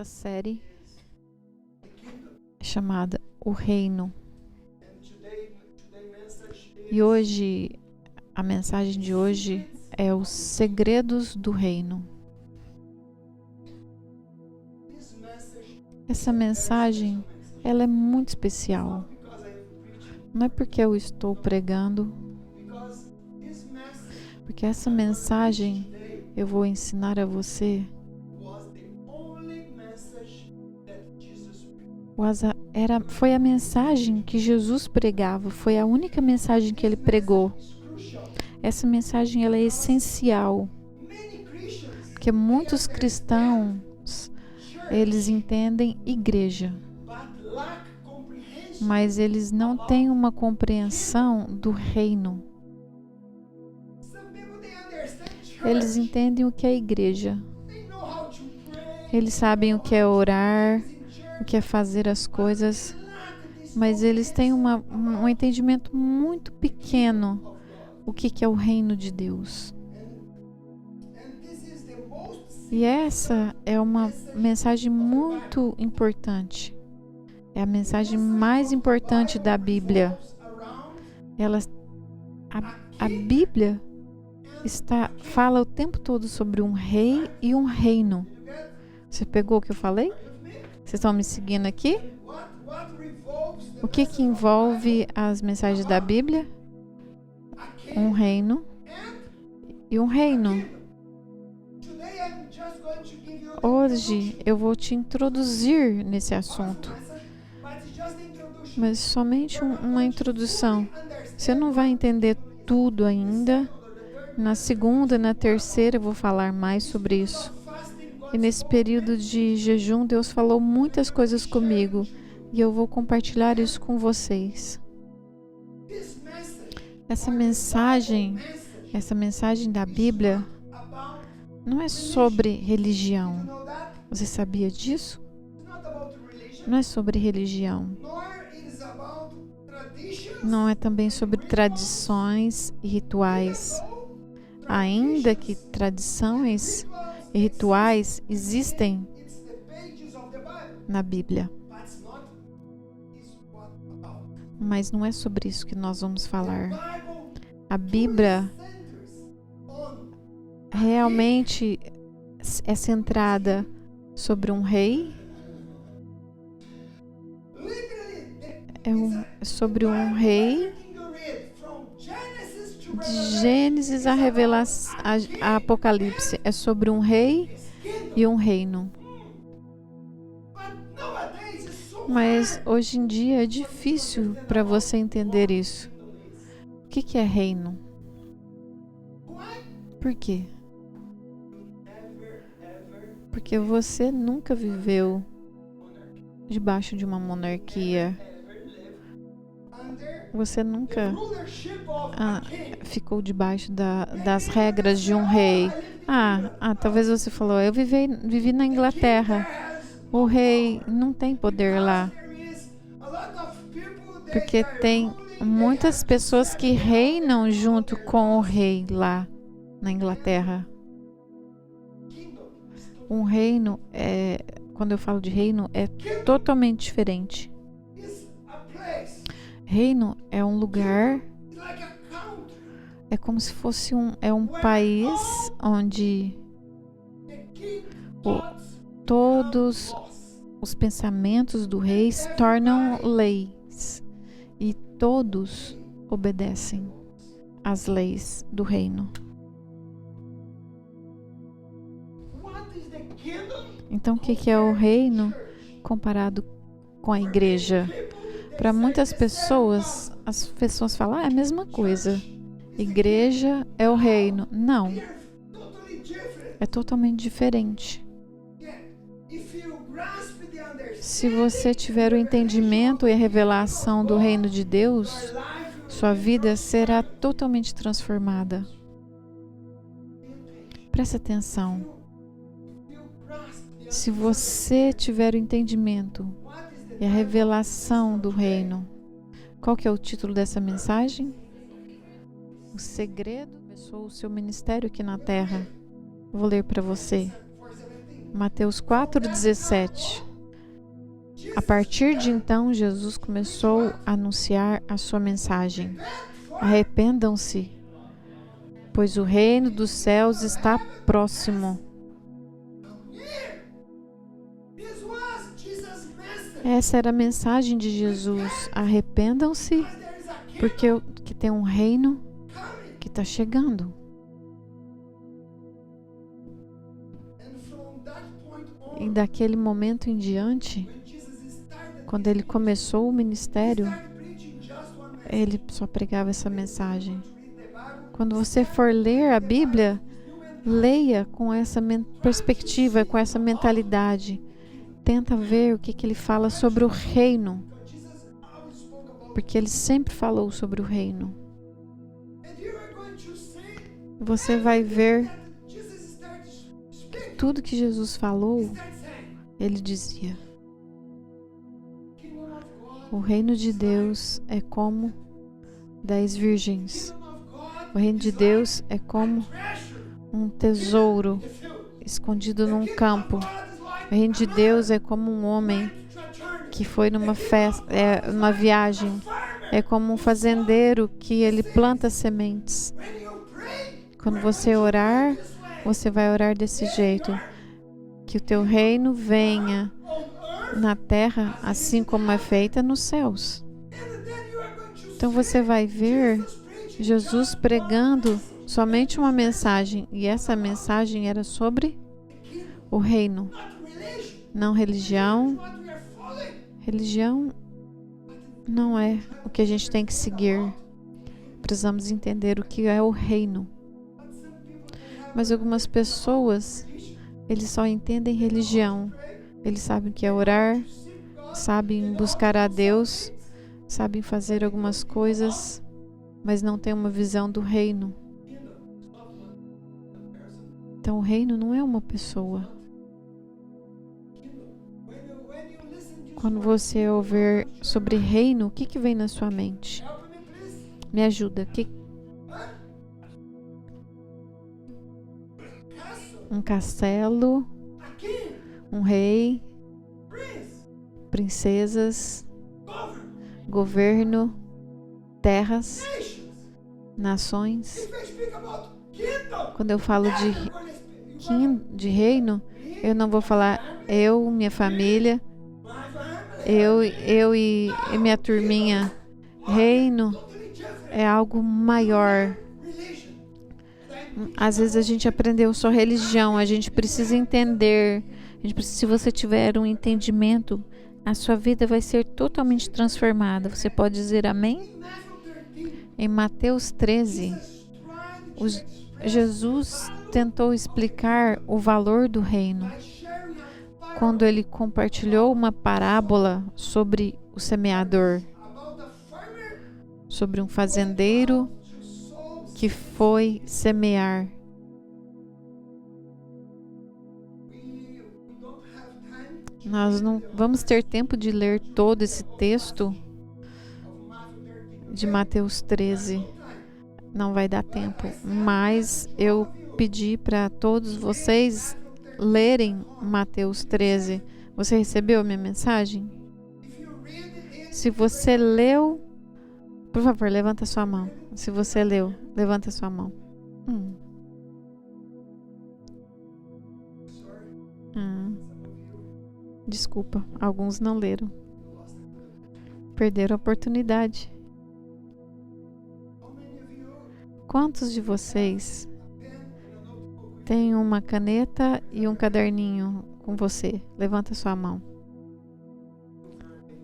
nossa série chamada O Reino. E hoje, a mensagem de hoje é os segredos do reino. Essa mensagem, ela é muito especial. Não é porque eu estou pregando, porque essa mensagem eu vou ensinar a você. Foi a mensagem que Jesus pregava, foi a única mensagem que ele pregou. Essa mensagem ela é essencial, porque muitos cristãos, eles entendem igreja, mas eles não têm uma compreensão do reino. Eles entendem o que é igreja, eles sabem o que é orar, o que é fazer as coisas, mas eles têm um entendimento muito pequeno o que é o reino de Deus. E essa é uma mensagem muito importante. É a mensagem mais importante da Bíblia. A Bíblia fala o tempo todo sobre um rei e um reino. Você pegou o que eu falei? Vocês estão me seguindo aqui? O que envolve as mensagens da Bíblia? Um reino e um reino. Hoje eu vou te introduzir nesse assunto, mas somente uma introdução. Você não vai entender tudo ainda. Na segunda e na terceira eu vou falar mais sobre isso. E nesse período de jejum, Deus falou muitas coisas comigo e eu vou compartilhar isso com vocês. Essa mensagem da Bíblia não é sobre religião. Você sabia disso? Não é sobre religião. Não é também sobre tradições e rituais. Ainda que tradições e rituais existem na Bíblia. Mas não é sobre isso que nós vamos falar. A Bíblia realmente é centrada sobre um rei, sobre um rei, de Gênesis a Revelação, a Apocalipse, é sobre um rei e um reino. Mas hoje em dia é difícil para você entender isso. O que é reino? Por quê? Porque você nunca viveu debaixo de uma monarquia. Você nunca ficou debaixo das regras de um rei. Talvez você falou, eu vivi na Inglaterra. O rei não tem poder lá. Porque tem muitas pessoas que reinam junto com o rei lá na Inglaterra. Um reino, quando eu falo de reino, é totalmente diferente. Reino é um lugar, é como se fosse um país onde todos os pensamentos do rei se tornam leis e todos obedecem às leis do reino. Então, o que é o reino comparado com a igreja? Para muitas pessoas, as pessoas falam, é a mesma coisa. Igreja é o reino. Não. É totalmente diferente. Se você tiver o entendimento e a revelação do reino de Deus, sua vida será totalmente transformada. Presta atenção. Se você tiver o entendimento e a revelação do reino, qual que é o título dessa mensagem? O segredo começou o seu ministério aqui na terra. Vou ler para você. Mateus 4,17. A partir de então, Jesus começou a anunciar a sua mensagem. Arrependam-se, pois o reino dos céus está próximo. Essa era a mensagem de Jesus. Arrependam-se, porque tem um reino que está chegando. E daquele momento em diante, quando ele começou o ministério, ele só pregava essa mensagem. Quando você for ler a Bíblia, leia com essa perspectiva, com essa mentalidade. Tenta ver o que ele fala sobre o reino, porque ele sempre falou sobre o reino. Você vai ver que tudo que Jesus falou, ele dizia: o reino de Deus é como 10 virgens. O reino de Deus é como um tesouro escondido num campo. O reino de Deus é como um homem que foi numa festa, numa viagem. É como um fazendeiro que ele planta sementes. Quando você orar, você vai orar desse jeito: que o teu reino venha na terra, assim como é feita nos céus. Então você vai ver Jesus pregando somente uma mensagem, e essa mensagem era sobre o reino, não religião. Religião não é o que a gente tem que seguir. Precisamos entender o que é o reino. Mas algumas pessoas, eles só entendem religião. Eles sabem o que é orar, sabem buscar a Deus, sabem fazer algumas coisas, mas não têm uma visão do reino. Então o reino não é uma pessoa. Quando você ouvir sobre reino, o que vem na sua mente? Me ajuda. Um castelo, um rei, princesas, governo, terras, nações. Quando eu falo de reino, eu não vou falar eu, minha família, eu e minha turminha. Reino é algo maior. Às vezes a gente aprendeu só religião, a gente precisa entender. Se você tiver um entendimento, a sua vida vai ser totalmente transformada. Você pode dizer amém? Em Mateus 13, Jesus tentou explicar o valor do reino quando ele compartilhou uma parábola sobre o semeador, sobre um fazendeiro que foi semear. Nós não vamos ter tempo de ler todo esse texto de Mateus 13. Não vai dar tempo. Mas eu pedi para todos vocês lerem Mateus 13. Você recebeu a minha mensagem? Se você leu, por favor, levanta sua mão. Se você leu, levanta sua mão. Desculpa, alguns não leram. Perderam a oportunidade. Quantos de vocês têm uma caneta e um caderninho com você? Levanta sua mão.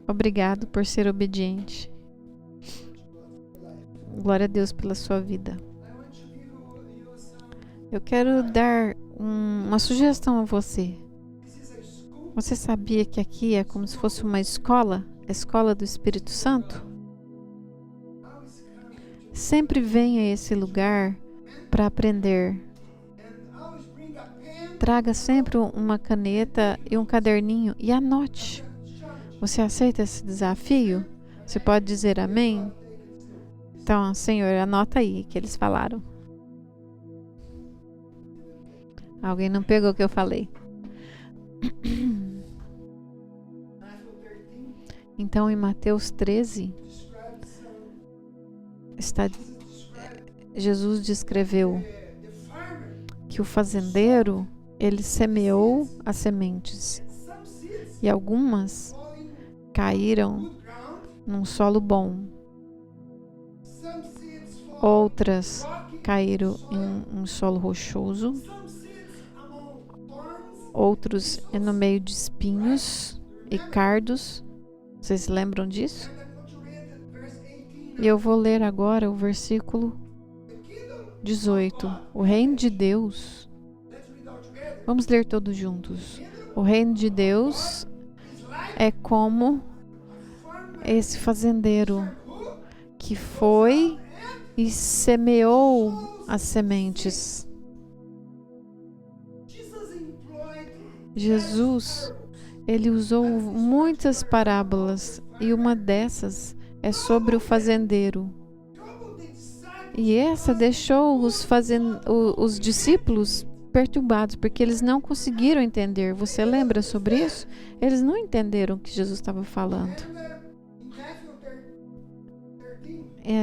Obrigado por ser obediente. Glória a Deus pela sua vida. Eu quero dar uma sugestão a você. Você sabia que aqui é como se fosse uma escola? A escola do Espírito Santo? Sempre venha a esse lugar para aprender. Traga sempre uma caneta e um caderninho e anote. Você aceita esse desafio? Você pode dizer amém? Então, Senhor, anota aí que eles falaram. Alguém não pegou o que eu falei. Então, em Mateus 13, Jesus descreveu que o fazendeiro, ele semeou as sementes, e algumas caíram num solo bom, outras caíram em um solo rochoso, outros no meio de espinhos e cardos. Vocês se lembram disso? E eu vou ler agora o versículo 18. O reino de Deus. Vamos ler todos juntos. O reino de Deus é como esse fazendeiro que foi e semeou as sementes. Jesus, ele usou muitas parábolas e uma dessas é sobre o fazendeiro. E essa deixou os discípulos perturbados, porque eles não conseguiram entender. Você lembra sobre isso? Eles não entenderam o que Jesus estava falando.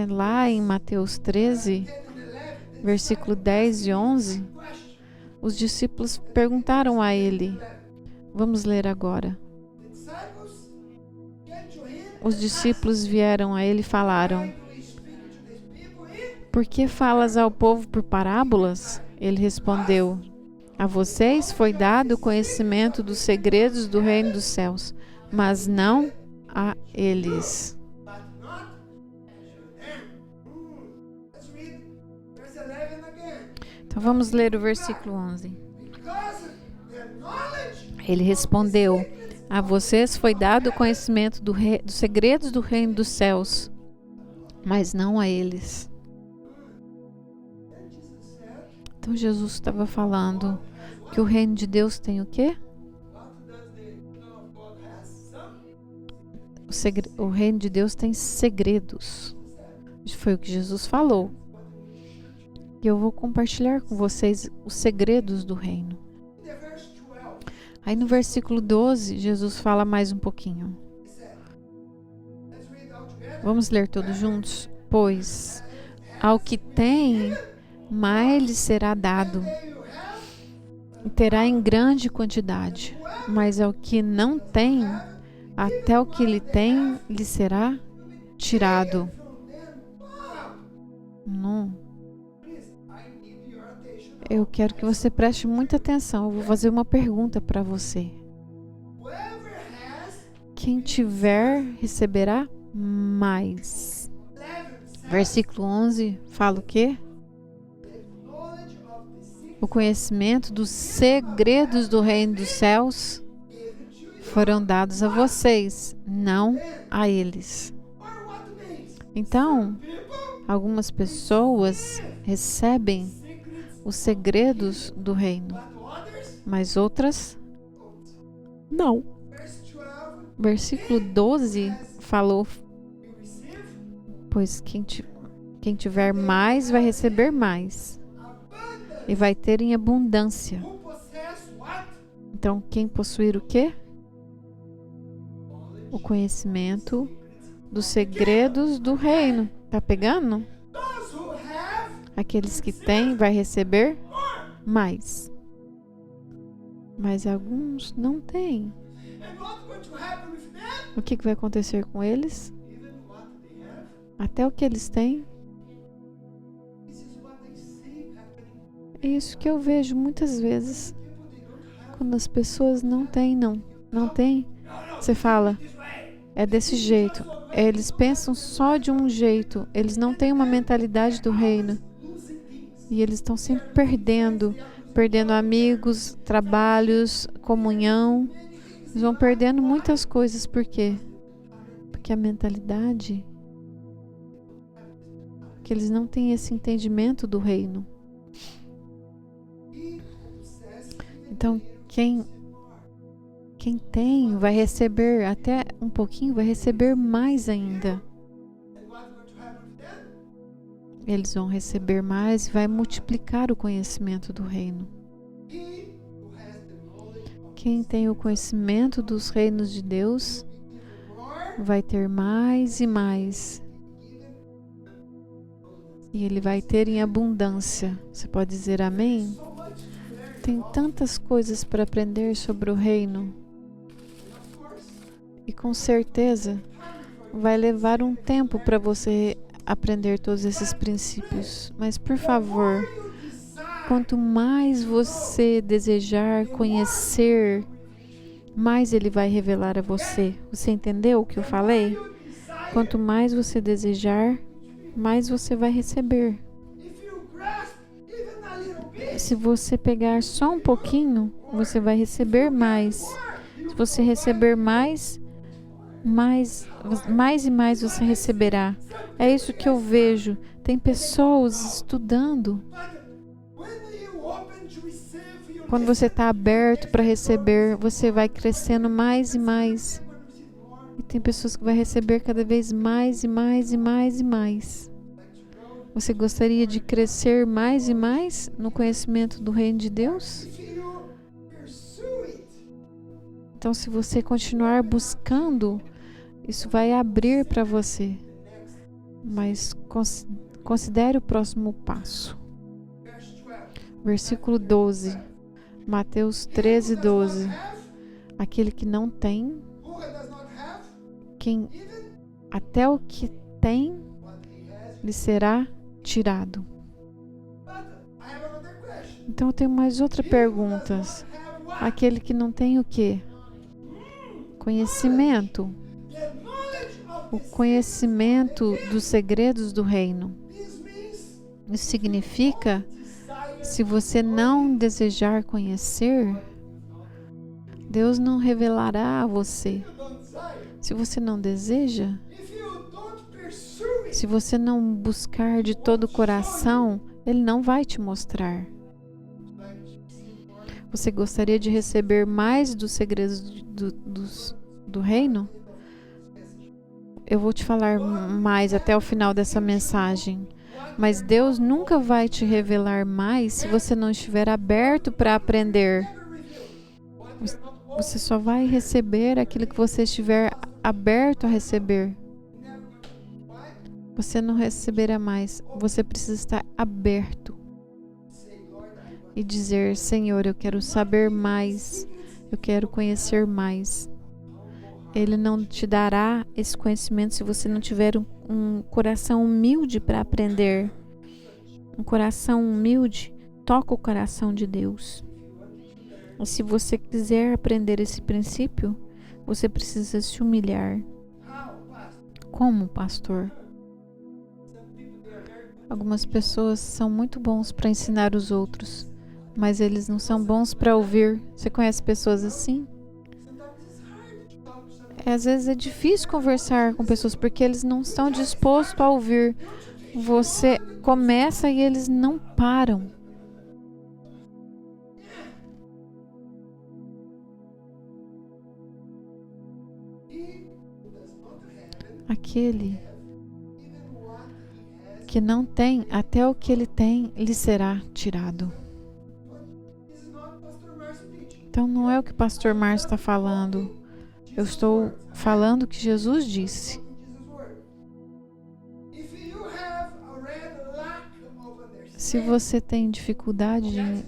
Lá em Mateus 13, versículo 10 e 11, os discípulos perguntaram a ele. Vamos ler agora. Os discípulos vieram a ele e falaram: por que falas ao povo por parábolas? Ele respondeu: a vocês foi dado o conhecimento dos segredos do reino dos céus, mas não a eles. Então vamos ler o versículo 11. Ele respondeu: a vocês foi dado o conhecimento dos segredos do reino dos céus, mas não a eles. Então Jesus estava falando que o reino de Deus tem o quê? O reino de Deus tem segredos. Isso foi o que Jesus falou. E eu vou compartilhar com vocês os segredos do reino. Aí no versículo 12, Jesus fala mais um pouquinho. Vamos ler todos juntos? Pois ao que tem, mais lhe será dado, e terá em grande quantidade. Mas ao que não tem, até o que lhe tem, lhe será tirado. Não. Eu quero que você preste muita atenção. Eu vou fazer uma pergunta para você. Quem tiver, receberá mais. Versículo 11 fala o quê? O conhecimento dos segredos do reino dos céus foram dados a vocês, não a eles. Então, algumas pessoas recebem os segredos do reino, mas outras não. Versículo 12 falou: pois quem tiver mais vai receber mais e vai ter em abundância. Então, quem possuir o quê? O conhecimento dos segredos do reino. Tá pegando? Aqueles que têm vai receber mais. Mas alguns não têm. O que vai acontecer com eles? Até o que eles têm. É isso que eu vejo muitas vezes. Quando as pessoas não têm, não têm. Você fala, é desse jeito. Eles pensam só de um jeito. Eles não têm uma mentalidade do reino. E eles estão sempre perdendo amigos, trabalhos, comunhão. Eles vão perdendo muitas coisas. Por quê? Porque a mentalidade, que eles não têm esse entendimento do reino. Então, quem tem vai receber até um pouquinho, vai receber mais ainda. Eles vão receber mais e vai multiplicar o conhecimento do reino. Quem tem o conhecimento dos reinos de Deus vai ter mais e mais. E ele vai ter em abundância. Você pode dizer amém? Tem tantas coisas para aprender sobre o reino. E com certeza vai levar um tempo para você aprender todos esses princípios. Mas, por favor, quanto mais você desejar conhecer, mais ele vai revelar a você. Você entendeu o que eu falei? Quanto mais você desejar, mais você vai receber. Se você pegar só um pouquinho, você vai receber mais. Se você receber mais e mais você receberá. É isso que eu vejo. Tem pessoas estudando. Quando você está aberto para receber, você vai crescendo mais e mais. E tem pessoas que vão receber cada vez mais e mais e mais e mais. Você gostaria de crescer mais e mais no conhecimento do reino de Deus? Então, se você continuar buscando, isso vai abrir para você. Mas considere o próximo passo. Versículo 12. Mateus 13, 12. Aquele que não tem, até o que tem lhe será tirado. Então eu tenho mais outra pergunta. Aquele que não tem o quê? Conhecimento. O conhecimento dos segredos do reino. Isso significa, se você não desejar conhecer, Deus não revelará a você. Se você não deseja, se você não buscar de todo o coração, Ele não vai te mostrar. Você gostaria de receber mais dos segredos do reino? Eu vou te falar mais até o final dessa mensagem. Mas Deus nunca vai te revelar mais se você não estiver aberto para aprender. Você só vai receber aquilo que você estiver aberto a receber. Você não receberá mais. Você precisa estar aberto e dizer: Senhor, eu quero saber mais. Eu quero conhecer mais. Ele não te dará esse conhecimento se você não tiver um coração humilde para aprender. Um coração humilde toca o coração de Deus. E se você quiser aprender esse princípio, você precisa se humilhar. Como, pastor? Algumas pessoas são muito bons para ensinar os outros, mas eles não são bons para ouvir. Você conhece pessoas assim? Às vezes é difícil conversar com pessoas porque eles não estão dispostos a ouvir. Você começa e eles não param. Aquele que não tem, até o que ele tem lhe será tirado. Então não é o que o pastor Márcio está falando. Eu estou falando o que Jesus disse. Se você tem dificuldade de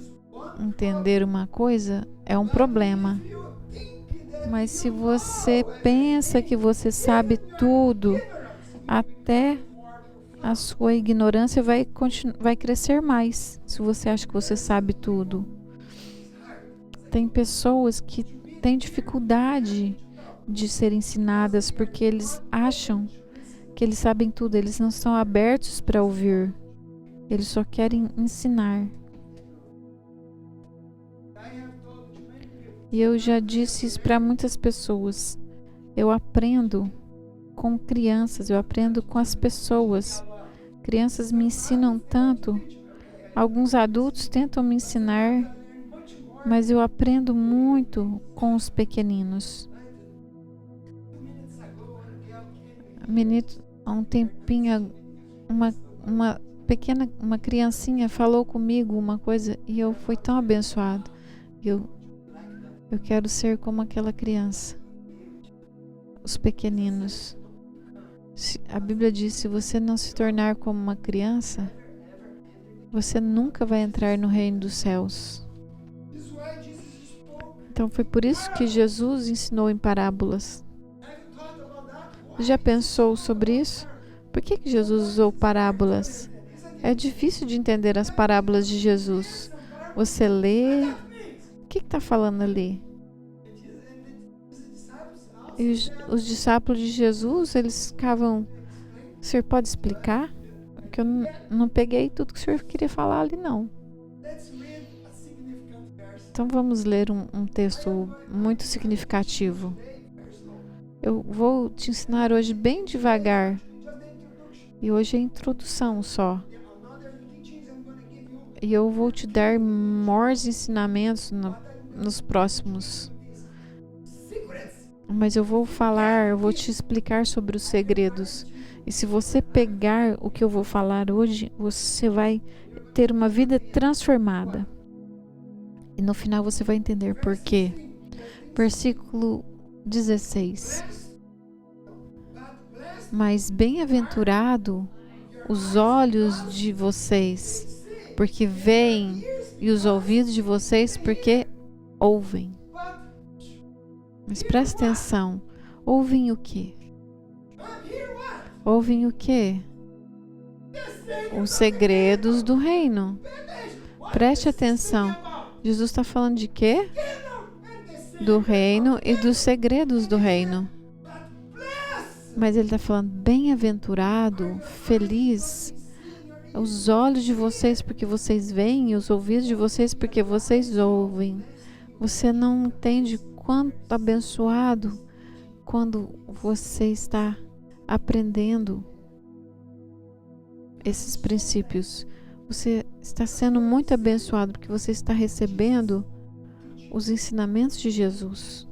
entender uma coisa, é um problema. Mas se você pensa que você sabe tudo, até a sua ignorância vai crescer mais, se você acha que você sabe tudo. Tem pessoas que têm dificuldade de ser ensinadas porque eles acham que eles sabem tudo, eles não estão abertos para ouvir. Eles só querem ensinar. E eu já disse isso para muitas pessoas. Eu aprendo com crianças, eu aprendo com as pessoas. Crianças me ensinam tanto. Alguns adultos tentam me ensinar, mas eu aprendo muito com os pequeninos. Há um tempinho, uma criancinha falou comigo uma coisa e eu fui tão abençoado. Eu quero ser como aquela criança, os pequeninos. A Bíblia diz: se você não se tornar como uma criança, você nunca vai entrar no reino dos céus. Então foi por isso que Jesus ensinou em parábolas. Já pensou sobre isso? Por que Jesus usou parábolas? É difícil de entender as parábolas de Jesus. Você lê, o que está falando ali? E os discípulos de Jesus, eles ficavam: o senhor pode explicar? Porque eu não peguei tudo que o senhor queria falar ali, não. Então vamos ler um texto muito significativo. Eu vou te ensinar hoje bem devagar. E hoje é a introdução só. E eu vou te dar maiores ensinamentos nos próximos. Mas eu vou te explicar sobre os segredos. E se você pegar o que eu vou falar hoje, você vai ter uma vida transformada. E no final você vai entender por quê. Versículo 16. Mas bem-aventurado os olhos de vocês, porque veem, e os ouvidos de vocês, porque ouvem. Mas presta atenção. Ouvem o quê? Ouvem o quê? Os segredos do reino. Preste atenção. Jesus está falando de quê? Do reino e dos segredos do reino. Mas ele está falando: bem-aventurado, feliz, os olhos de vocês porque vocês veem, e os ouvidos de vocês porque vocês ouvem. Você não entende quanto abençoado quando você está aprendendo esses princípios. Você está sendo muito abençoado porque você está recebendo os ensinamentos de Jesus.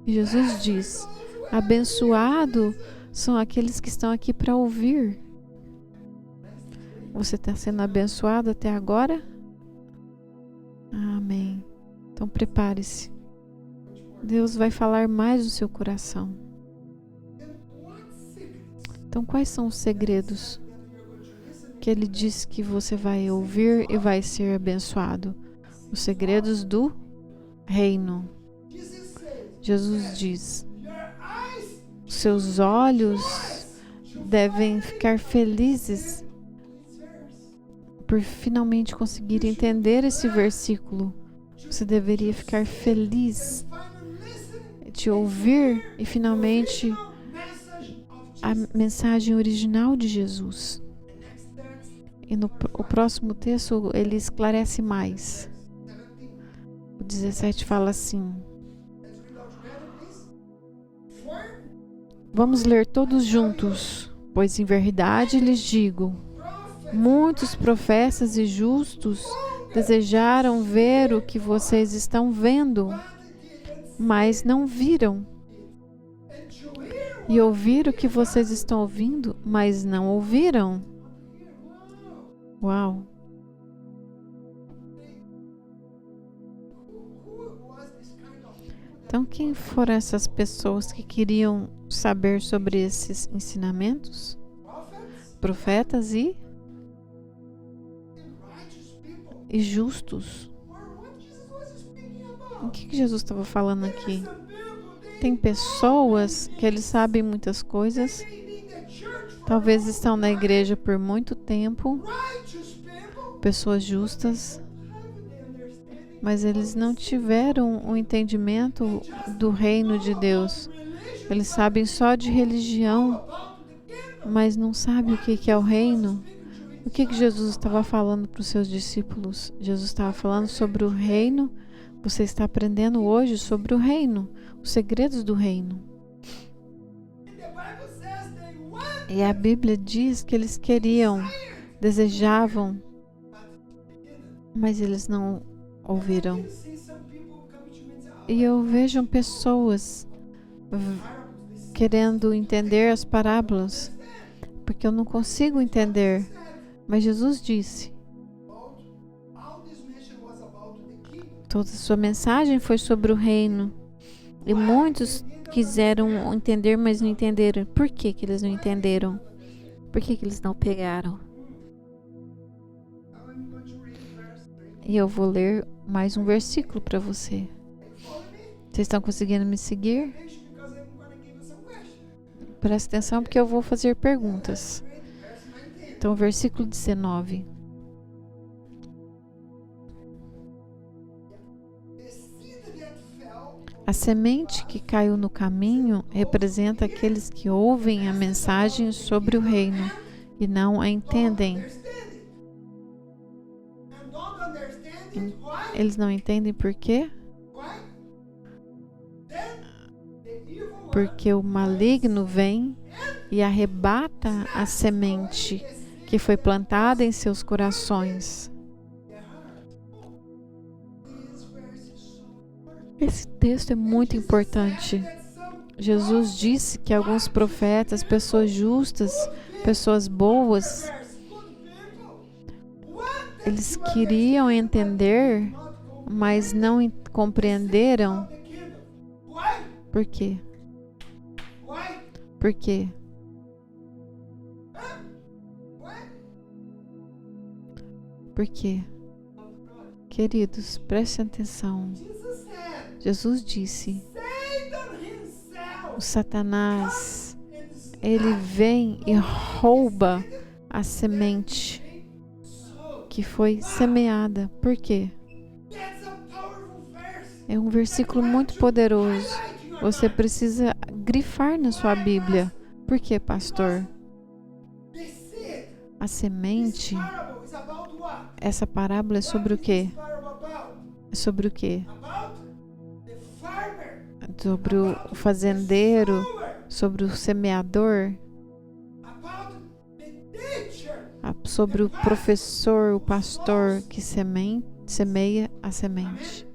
E Jesus diz: abençoado são aqueles que estão aqui para ouvir. Você está sendo abençoado até agora? Amém. Então prepare-se. Deus vai falar mais no seu coração. Então quais são os segredos que Ele diz que você vai ouvir e vai ser abençoado? Os segredos do reino. Jesus diz: seus olhos devem ficar felizes por finalmente conseguir entender esse versículo. Você deveria ficar feliz de ouvir e finalmente a mensagem original de Jesus. E o próximo texto ele esclarece mais. O 17 fala assim. Vamos ler todos juntos. Pois em verdade lhes digo, muitos profetas e justos desejaram ver o que vocês estão vendo, mas não viram. E ouvir o que vocês estão ouvindo, mas não ouviram. Uau! Então, quem foram essas pessoas que queriam saber sobre esses ensinamentos? Profetas e justos. O que Jesus estava falando aqui? Tem pessoas que eles sabem muitas coisas, talvez estão na igreja por muito tempo, pessoas justas, mas eles não tiveram o entendimento do reino de Deus. Eles sabem só de religião, mas não sabem o que é o reino. O que Jesus estava falando para os seus discípulos? Jesus estava falando sobre o reino. Você está aprendendo hoje sobre o reino, os segredos do reino. E a Bíblia diz que eles queriam, desejavam, mas eles não ouviram. E eu vejo pessoas querendo entender as parábolas, porque eu não consigo entender. Mas Jesus disse Toda a sua mensagem foi sobre o reino. E muitos quiseram entender, mas não entenderam. Por que que eles não entenderam? Por que que eles não pegaram? E eu vou ler mais um versículo para você. Vocês estão conseguindo me seguir? Presta atenção porque eu vou fazer perguntas. Então, versículo 19. A semente que caiu no caminho representa aqueles que ouvem a mensagem sobre o reino e não a entendem. Eles não entendem por quê? Porque o maligno vem e arrebata a semente que foi plantada em seus corações. Esse texto é muito importante. Jesus disse que alguns profetas, pessoas justas, pessoas boas, eles queriam entender, mas não compreenderam. Por quê? Por quê? Por quê? Queridos, prestem atenção. Jesus disse: o Satanás, ele vem e rouba a semente que foi semeada. Por quê? É um versículo muito poderoso. Você precisa grifar na sua Bíblia. Por quê, pastor? A semente, essa parábola é sobre o quê? É sobre o quê? Sobre o fazendeiro, sobre o semeador, sobre o professor, o pastor que semeia a semente.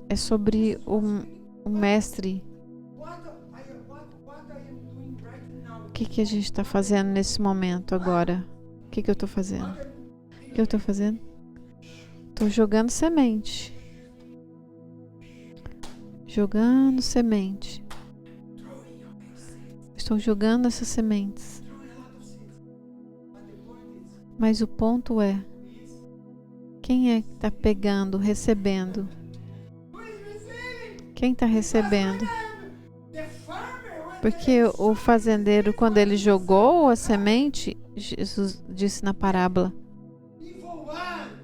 É sobre o mestre. O que a gente está fazendo nesse momento agora? O que eu estou fazendo? O que eu estou fazendo? Estou jogando semente. Jogando semente. Estou jogando essas sementes. Mas o ponto é: quem é que está pegando, recebendo? Quem está recebendo? Porque o fazendeiro, quando ele jogou a semente, Jesus disse na parábola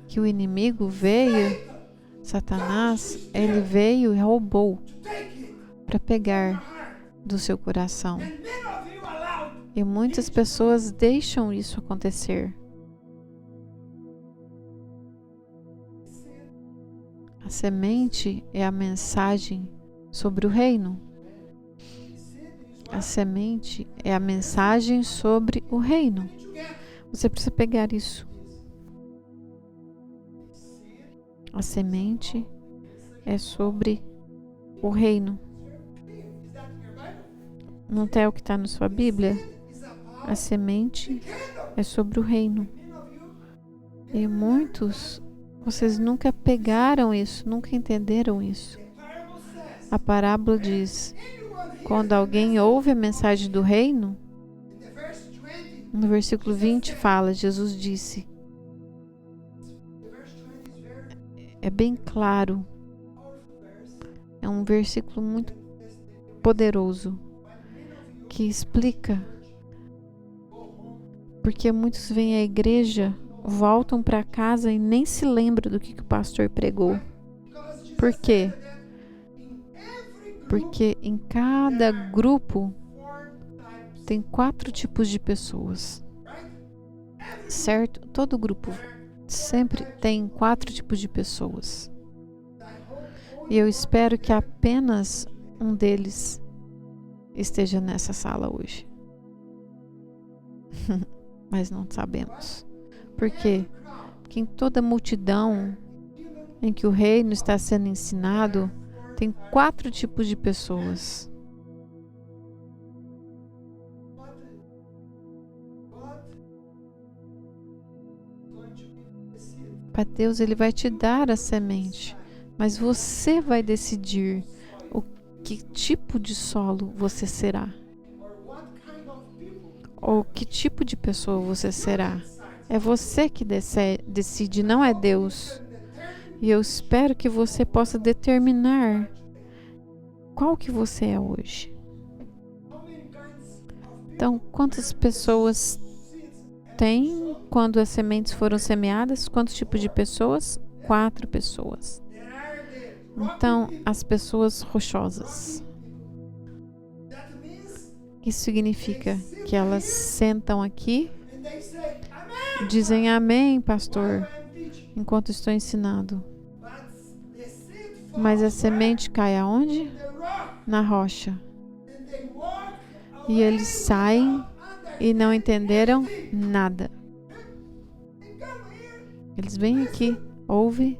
que o inimigo veio, Satanás, ele veio e roubou para pegar do seu coração. E muitas pessoas deixam isso acontecer. A semente é a mensagem sobre o reino. A semente é a mensagem sobre o reino. Você precisa pegar isso. A semente é sobre o reino. Não é o que está na sua Bíblia? A semente é sobre o reino. E muitos, vocês nunca pegaram isso, nunca entenderam isso. A parábola diz: quando alguém ouve a mensagem do reino, no versículo 20 fala, Jesus disse, é bem claro, é um versículo muito poderoso, que explica porque muitos vêm à igreja, voltam para casa e nem se lembram do que o pastor pregou. Por quê? Porque em cada grupo tem 4 tipos de pessoas, certo? Todo grupo sempre tem 4 tipos de pessoas. E eu espero que apenas um deles esteja nessa sala hoje. Mas não sabemos. Por quê? Porque em toda multidão em que o reino está sendo ensinado, tem 4 tipos de pessoas. para Deus, Ele vai te dar a semente. Mas você vai decidir o que tipo de solo você será. Ou que tipo de pessoa você será. É você que decide, não é Deus. E eu espero que você possa determinar qual que você é hoje. Então, quantas pessoas tem quando as sementes foram semeadas? Quantos tipos de pessoas? 4 pessoas. Então, as pessoas rochosas. Isso significa que elas sentam aqui, dizem amém, pastor, enquanto estou ensinando. Mas a semente cai aonde? Na rocha. E eles saem e não entenderam nada. Eles vêm aqui, ouvem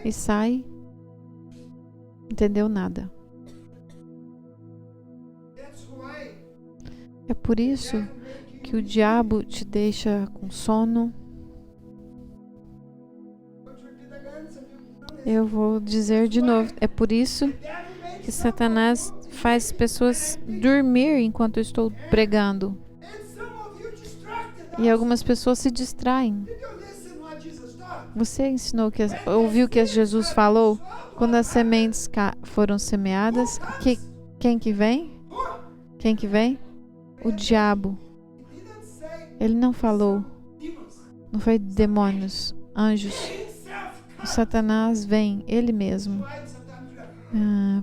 e saem. Entendeu nada. É por isso que o diabo te deixa com sono. Eu vou dizer de novo. É por isso que Satanás faz pessoas dormir enquanto eu estou pregando. E algumas pessoas se distraem. Você ouviu o que Jesus falou? Quando as sementes foram semeadas, quem que vem? Quem que vem? O diabo. Ele não falou. Não foi demônios, anjos. O Satanás vem, ele mesmo.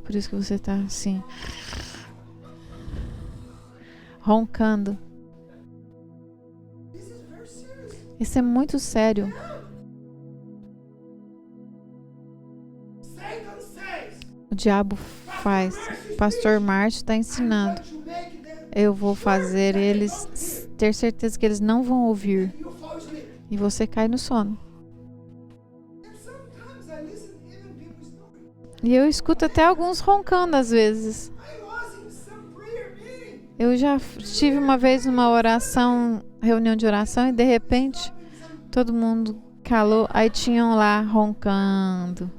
Por isso que você está assim, roncando. Isso é muito sério. O diabo faz. O pastor Márcio está ensinando. Eu vou fazer eles ter certeza que eles não vão ouvir. E você cai no sono. E eu escuto até alguns roncando às vezes. Eu já estive uma vez numa reunião de oração, e de repente todo mundo calou, aí tinham lá roncando.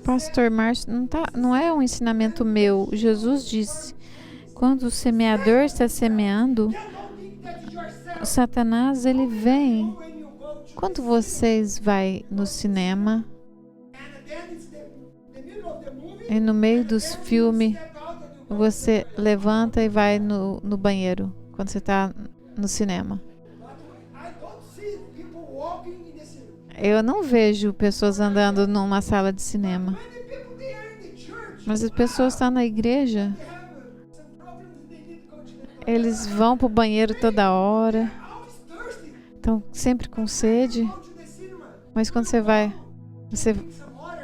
Pastor Márcio, não é um ensinamento meu. Jesus disse, quando o semeador está semeando, o Satanás, ele vem. Quando vocês vão no cinema, e no meio dos filmes, você levanta e vai no banheiro, quando você está no cinema. Eu não vejo pessoas andando numa sala de cinema. Mas as pessoas estão na igreja. Eles vão para o banheiro toda hora. Estão sempre com sede. Mas quando você vai,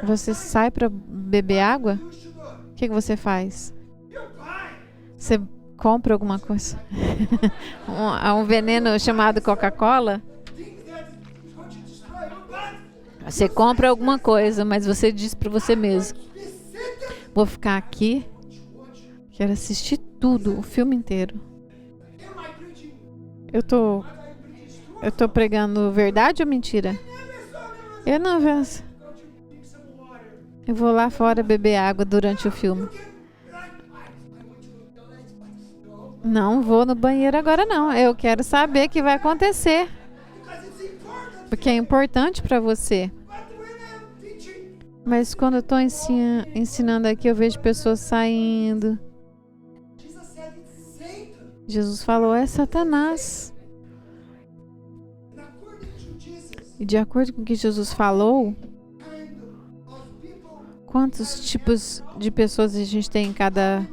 você sai para beber água? O que você faz? Você compra alguma coisa? um veneno chamado Coca-Cola? Você compra alguma coisa, mas você diz para você mesmo: vou ficar aqui, quero assistir tudo, o filme inteiro. Eu tô pregando verdade ou mentira? Eu não vejo. Eu vou lá fora beber água durante o filme. Não vou no banheiro agora não. Eu quero saber o que vai acontecer. Porque é importante para você. Mas quando eu estou ensinando aqui, eu vejo pessoas saindo. Jesus falou, é Satanás. E de acordo com o que Jesus falou, quantos tipos de pessoas a gente tem em cada...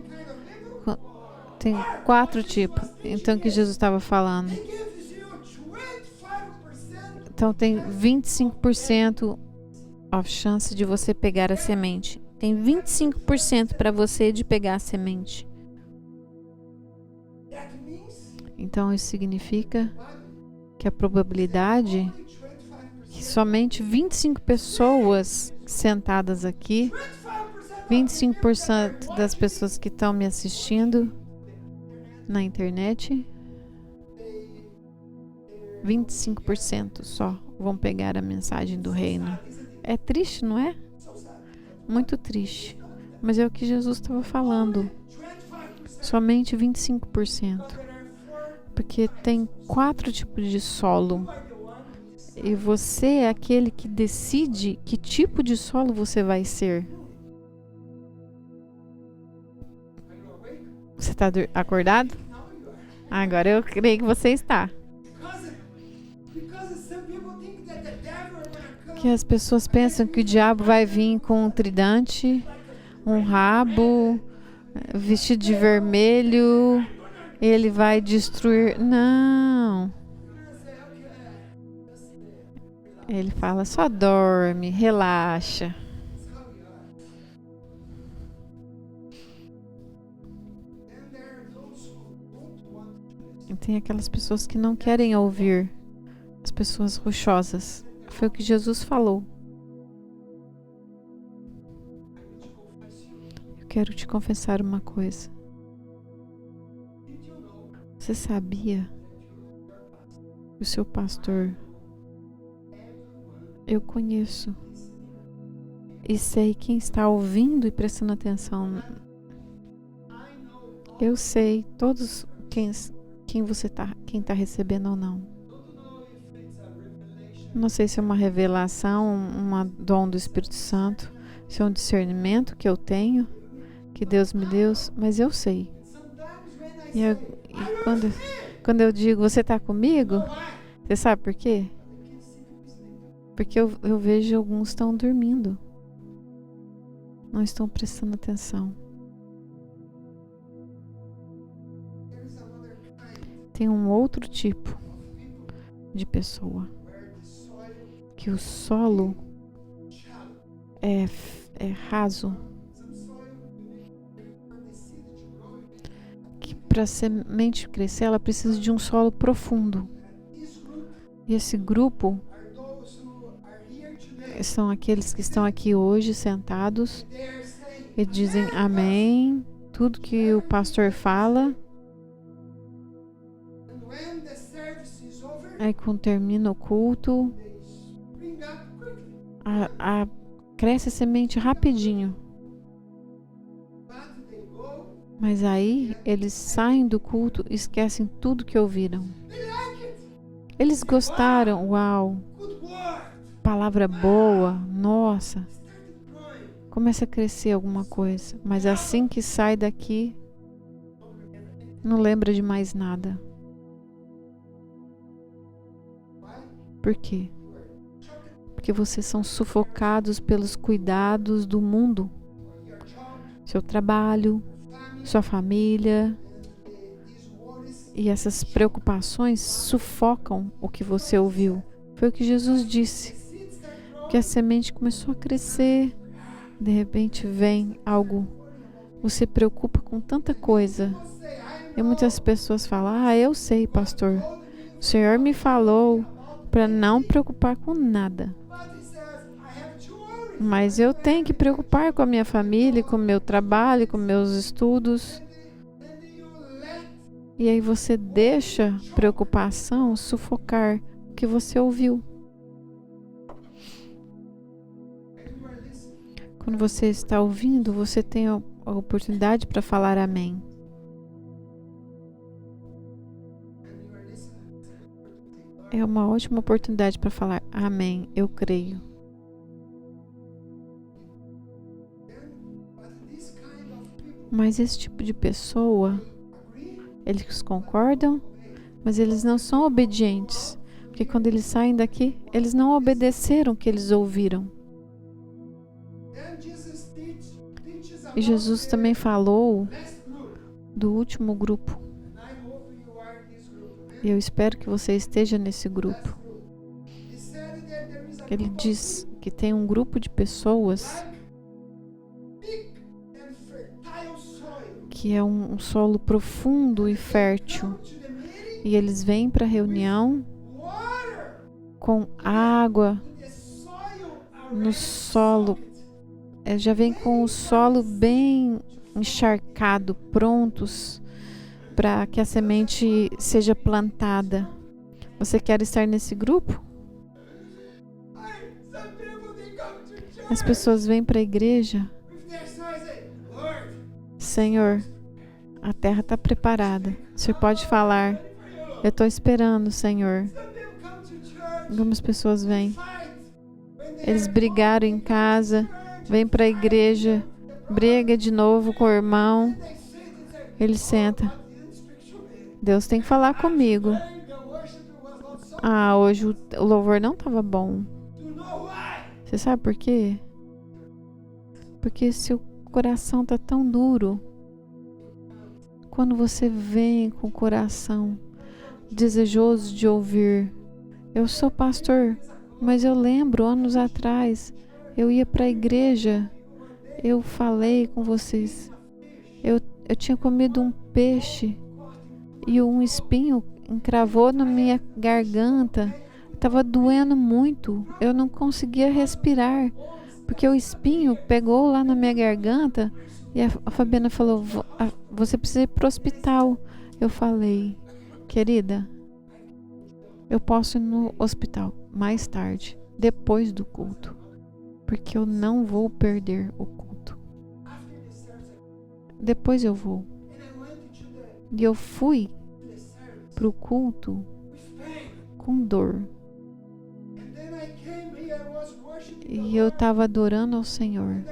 Tem 4 tipos. Então, o que Jesus estava falando? Então, tem 25% a chance de você pegar a semente. Tem 25% para você de pegar a semente. Então, isso significa que a probabilidade que somente 25 pessoas sentadas aqui, 25% das pessoas que estão me assistindo, na internet, 25% só vão pegar a mensagem do reino. É triste, não é? Muito triste. Mas é o que Jesus estava falando. Somente 25%. Porque tem 4 tipos de solo. E você é aquele que decide que tipo de solo você vai ser. Você está acordado? Agora eu creio que você está. Que as pessoas pensam que o diabo vai vir com um tridente, um rabo, vestido de vermelho, ele vai destruir. Não. Ele fala, só dorme, relaxa. E tem aquelas pessoas que não querem ouvir, as pessoas rochosas. Foi o que Jesus falou. Eu quero te confessar uma coisa. Você sabia que o seu pastor, eu conheço e sei quem está ouvindo e prestando atenção. Eu sei todos quem você tá, quem está recebendo ou não. Não sei se é uma revelação, um dom do Espírito Santo, se é um discernimento que eu tenho, que Deus me deu, mas eu sei. E quando eu digo, você está comigo? Você sabe por quê? Porque eu vejo alguns estão dormindo. Não estão prestando atenção. Tem um outro tipo de pessoa. Que o solo é raso. Que para a semente crescer, ela precisa de um solo profundo. E esse grupo são aqueles que estão aqui hoje sentados e dizem amém, tudo que o pastor fala. Aí quando termina o culto, cresce a semente rapidinho. Mas aí eles saem do culto e esquecem tudo que ouviram. Eles gostaram, uau, palavra boa, nossa. Começa a crescer alguma coisa, mas assim que sai daqui, não lembra de mais nada. Por quê? Porque vocês são sufocados pelos cuidados do mundo. Seu trabalho, sua família. E essas preocupações sufocam o que você ouviu. Foi o que Jesus disse. Que a semente começou a crescer. De repente vem algo. Você preocupa com tanta coisa. E muitas pessoas falam, eu sei, pastor. O Senhor me falou para não preocupar com nada. Mas eu tenho que preocupar com a minha família, com o meu trabalho, com meus estudos. E aí você deixa preocupação sufocar o que você ouviu. Quando você está ouvindo, você tem a oportunidade para falar amém. É uma ótima oportunidade para falar amém, eu creio. Mas esse tipo de pessoa, eles concordam, mas eles não são obedientes. Porque quando eles saem daqui, eles não obedeceram o que eles ouviram. E Jesus também falou do último grupo. E eu espero que você esteja nesse grupo. Ele diz que tem um grupo de pessoas que é um solo profundo e fértil. E eles vêm para a reunião com água no solo. Já vem com o solo bem encharcado, prontos. para que a semente seja plantada. Você quer estar nesse grupo? As pessoas vêm para a igreja. Senhor, a terra está preparada. O Senhor pode falar. Eu estou esperando, Senhor. Algumas pessoas vêm. Eles brigaram em casa, vêm para a igreja, briga de novo com o irmão. Ele senta. Deus tem que falar comigo. Hoje o louvor não estava bom. Você sabe por quê? Porque seu coração está tão duro. Quando você vem com o coração desejoso de ouvir. Eu sou pastor, mas eu lembro anos atrás, eu ia para a igreja, eu falei com vocês. Eu tinha comido um peixe e um espinho encravou na minha garganta. Estava doendo muito. Eu não conseguia respirar, porque o espinho pegou lá na minha garganta. E a Fabiana falou, você precisa ir para o hospital. Eu falei, querida, eu posso ir no hospital mais tarde, depois do culto, porque eu não vou perder o culto. Depois eu vou. E eu fui para o culto com dor. E eu estava adorando ao Senhor.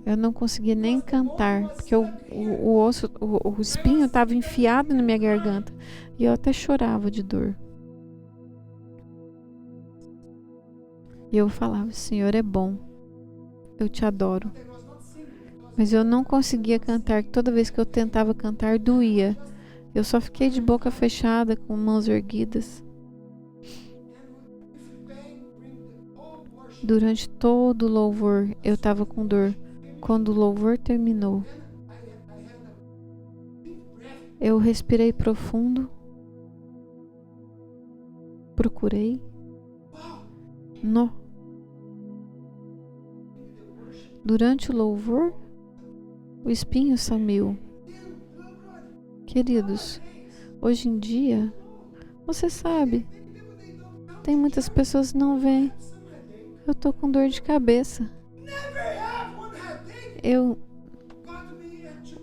Eu não conseguia nem cantar, porque o espinho estava enfiado na minha garganta. E eu até chorava de dor. E eu falava, o Senhor é bom. Eu te adoro. Mas eu não conseguia cantar. Toda vez que eu tentava cantar, doía. Eu só fiquei de boca fechada, com mãos erguidas. Durante todo o louvor, eu estava com dor. Quando o louvor terminou, eu respirei profundo, procurei. Durante o louvor, o espinho sumiu. Queridos, hoje em dia, você sabe, tem muitas pessoas que não veem. Eu tô com dor de cabeça.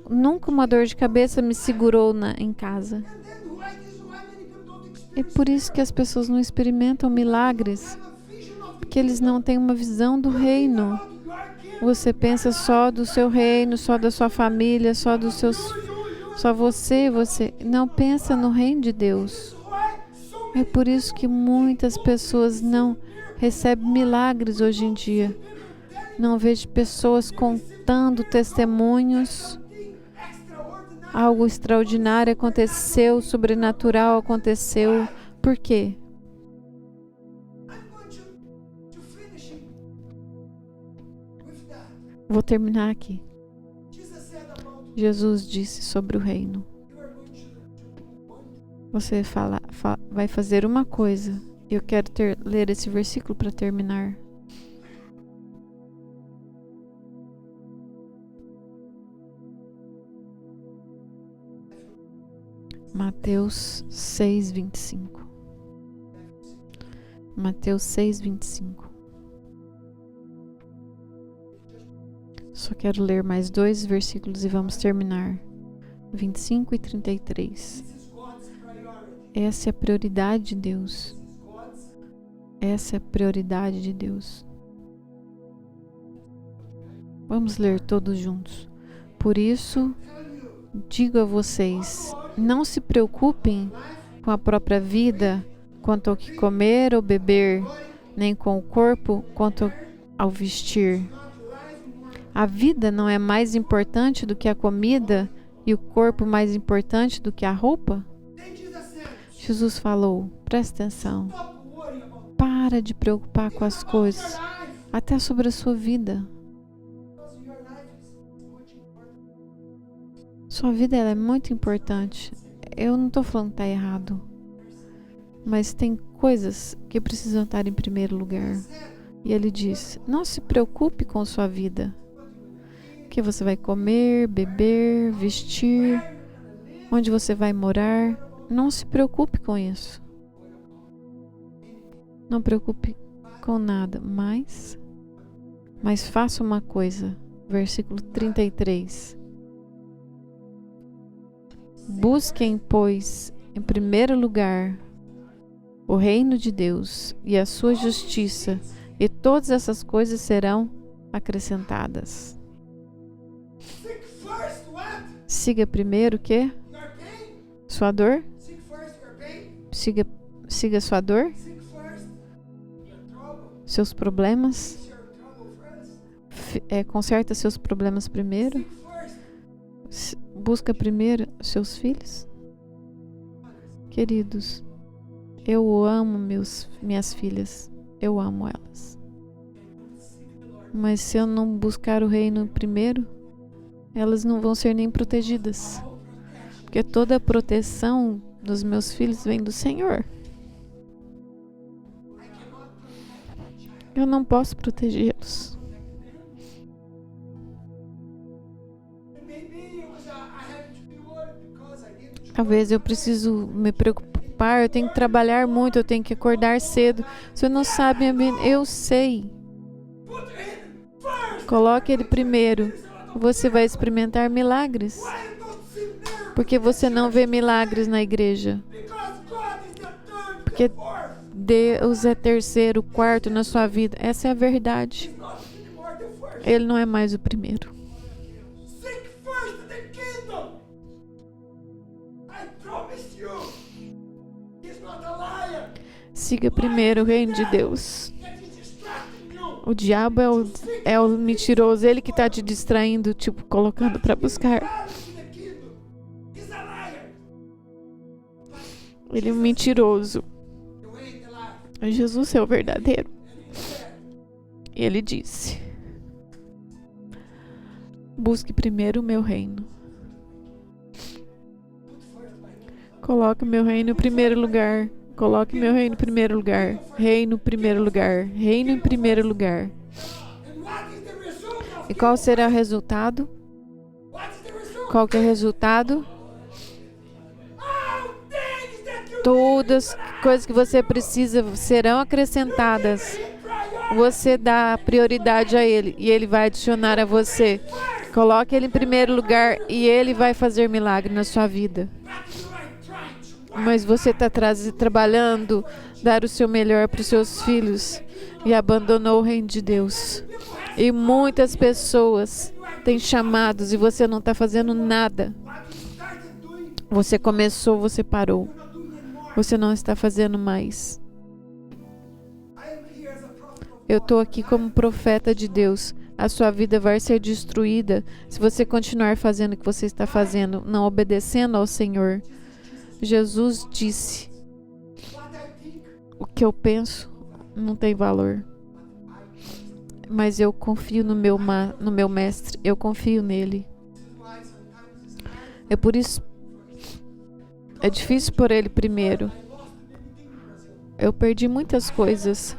Nunca uma dor de cabeça me segurou em casa. É por isso que as pessoas não experimentam milagres, porque eles não têm uma visão do reino. Você pensa só do seu reino, só da sua família, só você não pensa no reino de Deus. É por isso que muitas pessoas não recebem milagres hoje em dia. Não vejo pessoas contando testemunhos. Algo extraordinário aconteceu, sobrenatural aconteceu. Por quê? Vou terminar aqui. Jesus disse sobre o reino. Você vai fazer uma coisa. Eu quero ler esse versículo para terminar. Mateus 6:25. Mateus 6:25. Só quero ler mais 2 versículos e vamos terminar. 25 e 33. Essa é a prioridade de Deus. Essa é a prioridade de Deus. Vamos ler todos juntos. Por isso, digo a vocês, não se preocupem com a própria vida, quanto ao que comer ou beber, nem com o corpo, quanto ao vestir. A vida não é mais importante do que a comida e o corpo mais importante do que a roupa? Jesus falou, presta atenção, para de preocupar com as coisas, até sobre a sua vida. Sua vida ela é muito importante. Eu não estou falando que está errado, mas tem coisas que precisam estar em primeiro lugar. E ele diz, não se preocupe com sua vida, que você vai comer, beber, vestir, onde você vai morar. Não se preocupe com isso. Não preocupe com nada, mas faça uma coisa. Versículo 33. Busquem, pois, em primeiro lugar o reino de Deus e a sua justiça, e todas essas coisas serão acrescentadas. Siga primeiro o quê? Sua dor? Siga sua dor? Seus problemas? Conserta seus problemas primeiro? Busca primeiro seus filhos? Queridos, eu amo minhas filhas. Eu amo elas. Mas se eu não buscar o reino primeiro, elas não vão ser nem protegidas. Porque toda a proteção dos meus filhos vem do Senhor. Eu não posso protegê-los. Talvez eu preciso me preocupar, eu tenho que trabalhar muito, eu tenho que acordar cedo. Você não sabe, eu sei. Coloque ele primeiro. Você vai experimentar milagres. Porque você não vê milagres na igreja. Porque Deus é terceiro, quarto na sua vida. Essa é a verdade. Ele não é mais o primeiro. Siga primeiro o reino de Deus. O diabo é o mentiroso, ele que está te distraindo, tipo, colocando para buscar. Ele é um mentiroso. Jesus é o verdadeiro. E ele disse: busque primeiro o meu reino. Coloque o meu reino em primeiro lugar. Coloque meu reino em primeiro lugar. Reino em primeiro lugar. Reino em primeiro lugar. E qual será o resultado? Qual que é o resultado? Todas as coisas que você precisa serão acrescentadas. Você dá prioridade a Ele e Ele vai adicionar a você. Coloque Ele em primeiro lugar e Ele vai fazer milagre na sua vida. Mas você está trabalhando, dar o seu melhor para os seus filhos e abandonou o reino de Deus. E muitas pessoas têm chamados e você não está fazendo nada. Você começou, você parou. Você não está fazendo mais. Eu estou aqui como profeta de Deus. A sua vida vai ser destruída se você continuar fazendo o que você está fazendo, não obedecendo ao Senhor. Jesus disse: o que eu penso não tem valor. Mas eu confio no meu mestre. Eu confio nele. É por isso. É difícil por ele primeiro. Eu perdi muitas coisas.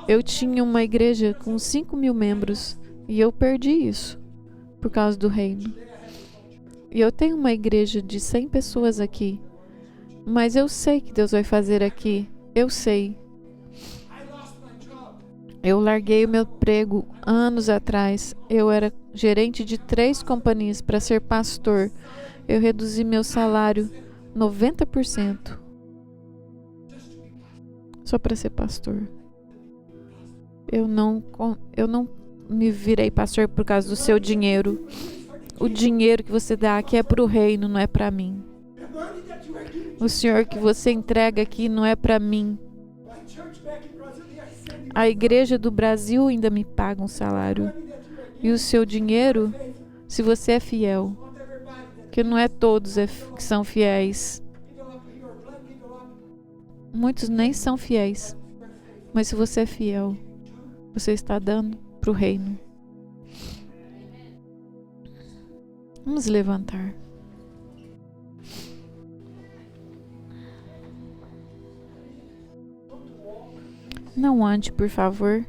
Eu tinha uma igreja com 5.000 membros. E eu perdi isso. Por causa do reino. E eu tenho uma igreja de 100 pessoas aqui. Mas eu sei que Deus vai fazer aqui. Eu sei. Eu larguei o meu emprego anos atrás. Eu era gerente de 3 companhias para ser pastor. Eu reduzi meu salário 90%. Só para ser pastor. Eu não me virei pastor por causa do seu dinheiro. O dinheiro que você dá aqui é para o reino, não é para mim. O Senhor que você entrega aqui não é para mim. A igreja do Brasil ainda me paga um salário. E o seu dinheiro, se você é fiel, que não é todos que são fiéis. Muitos nem são fiéis. Mas se você é fiel, você está dando para o reino. Vamos levantar. Não ande, por favor.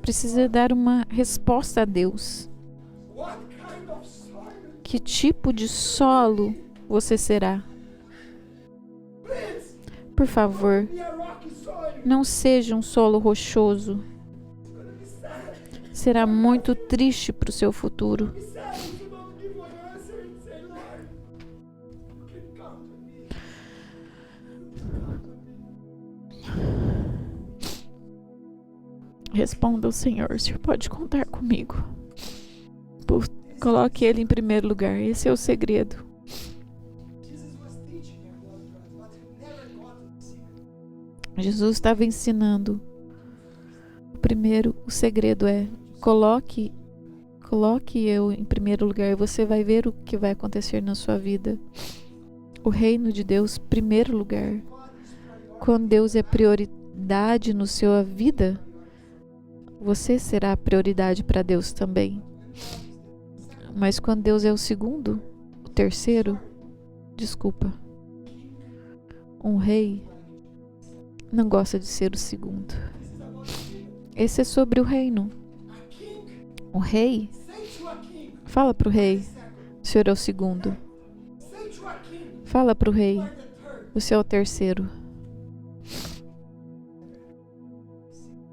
precisa dar uma resposta a Deus. Que tipo de solo você será? Por favor, não seja um solo rochoso. Será muito triste para o seu futuro. Responda ao Senhor, o Senhor pode contar comigo. Coloque Ele em primeiro lugar, esse é o segredo. Jesus estava ensinando. O segredo é coloque eu em primeiro lugar e você vai ver o que vai acontecer na sua vida. O reino de Deus, primeiro lugar. Quando Deus é prioridade na sua vida, você será a prioridade para Deus também. Mas quando Deus é o segundo, o terceiro, um rei não gosta de ser o segundo. Esse é sobre o reino. O rei, fala para o rei, o Senhor é o segundo. Fala para o rei, o Senhor é o terceiro.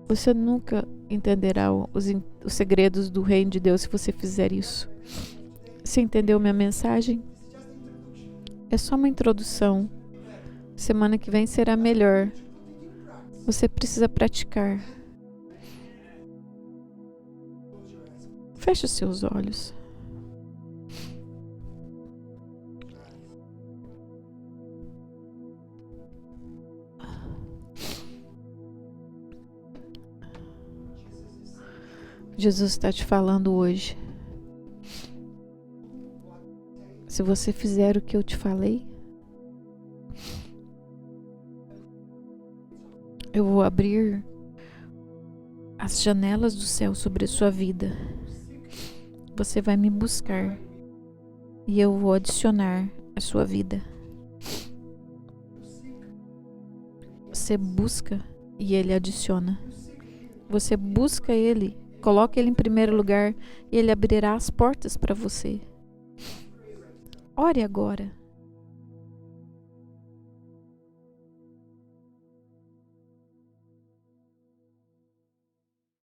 Você nunca entenderá os segredos do reino de Deus se você fizer isso. Você entendeu minha mensagem? É só uma introdução. Semana que vem será melhor. Você precisa praticar. Feche os seus olhos. Jesus está te falando hoje. Se você fizer o que eu te falei, eu vou abrir as janelas do céu sobre a sua vida. Você vai me buscar e eu vou adicionar a sua vida. Você busca e Ele adiciona. Você busca Ele, coloca Ele em primeiro lugar e Ele abrirá as portas para você. Ore agora.